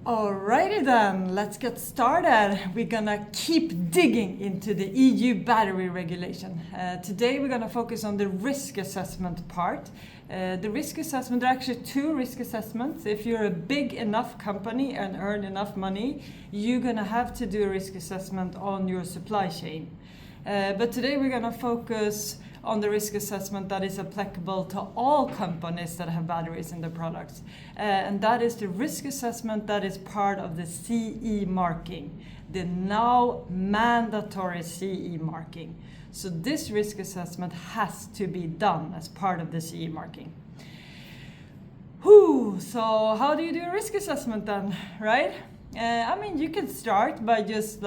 Alrighty then, let's get started. We're gonna keep digging into the EU battery regulation. Today we're gonna focus on the risk assessment part. The risk assessment, there are actually two risk assessments. If you're a big enough company and earn enough money, you're gonna have to do a risk assessment on your supply chain. But today we're gonna focus on the risk assessment that is applicable to all companies that have batteries in their products. And that is the risk assessment that is part of the CE marking, the now mandatory CE marking. So this risk assessment has to be done as part of the CE marking. So how do you do a risk assessment then, right? You can start by just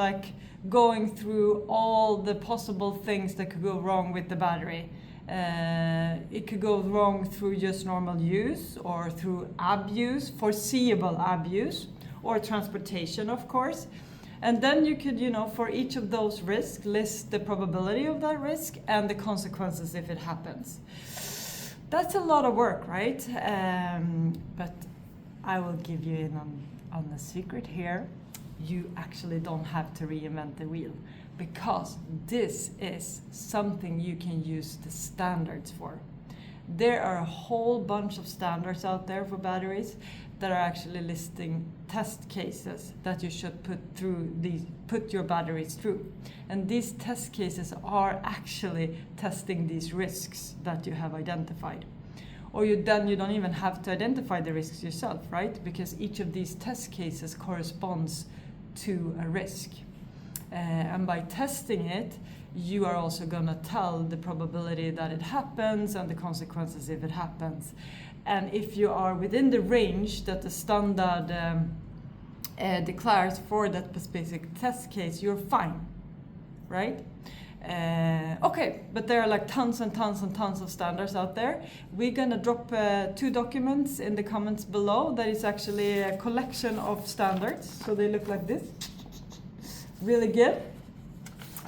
going through all the possible things that could go wrong with the battery. It could go wrong through just normal use or through abuse, foreseeable abuse, or transportation, of course. And then you could, for each of those risks, list the probability of that risk and the consequences if it happens. That's a lot of work, right? But I will give you in on the secret here. You actually don't have to reinvent the wheel, because this is something you can use the standards for. There are a whole bunch of standards out there for batteries that are actually listing test cases that you should put your batteries through. And these test cases are actually testing these risks that you have identified. Or you don't even have to identify the risks yourself, right? Because each of these test cases corresponds to a risk. And by testing it, you are also going to tell the probability that it happens and the consequences if it happens. And if you are within the range that the standard declares for that specific test case, you're fine, right? Okay, but there are tons and tons and tons of standards out there. We're gonna drop 2 documents in the comments below. That is actually a collection of standards. So they look like this. Really good.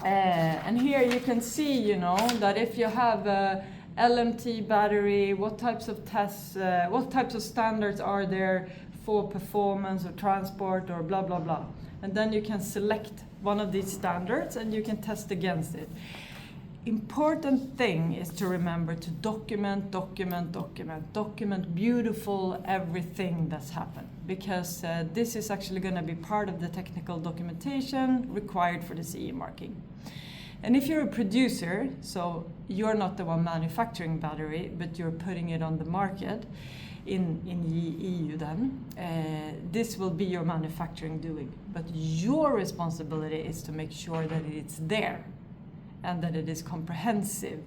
And here you can see, that if you have a LMT battery, what types of tests, what types of standards are there for performance or transport or blah, blah, blah. And then you can select one of these standards and you can test against it. Important thing is to remember to document beautiful everything that's happened, because this is actually going to be part of the technical documentation required for the CE marking. And if you're a producer, so you're not the one manufacturing battery, but you're putting it on the market in the EU then, this will be your manufacturing doing. But your responsibility is to make sure that it's there and that it is comprehensive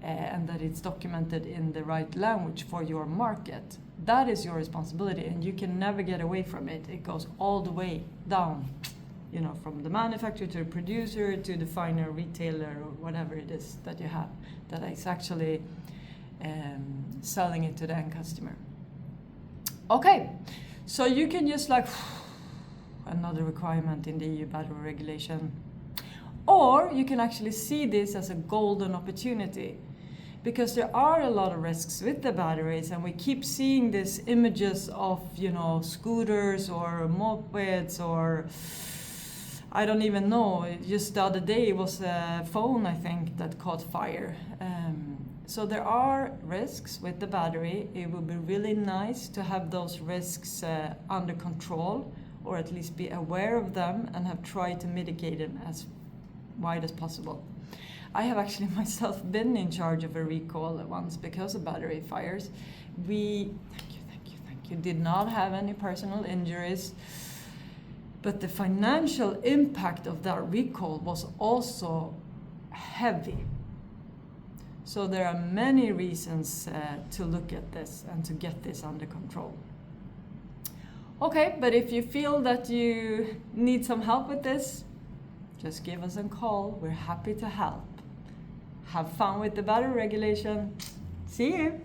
and that it's documented in the right language for your market. That is your responsibility, and you can never get away from it. It goes all the way down, from the manufacturer to the producer to the final retailer or whatever it is that you have that is actually selling it to the end customer. Okay, so you can just another requirement in the EU battery regulation. Or you can actually see this as a golden opportunity, because there are a lot of risks with the batteries, and we keep seeing these images of, scooters or mopeds or I don't even know. Just the other day it was a phone, I think, that caught fire. So there are risks with the battery. It would be really nice to have those risks under control, or at least be aware of them and have tried to mitigate them as wide as possible. I have actually myself been in charge of a recall once because of battery fires. We, thank you, did not have any personal injuries, but the financial impact of that recall was also heavy. So there are many reasons to look at this and to get this under control. Okay, but if you feel that you need some help with this, just give us a call. We're happy to help. Have fun with the battery regulation. See you.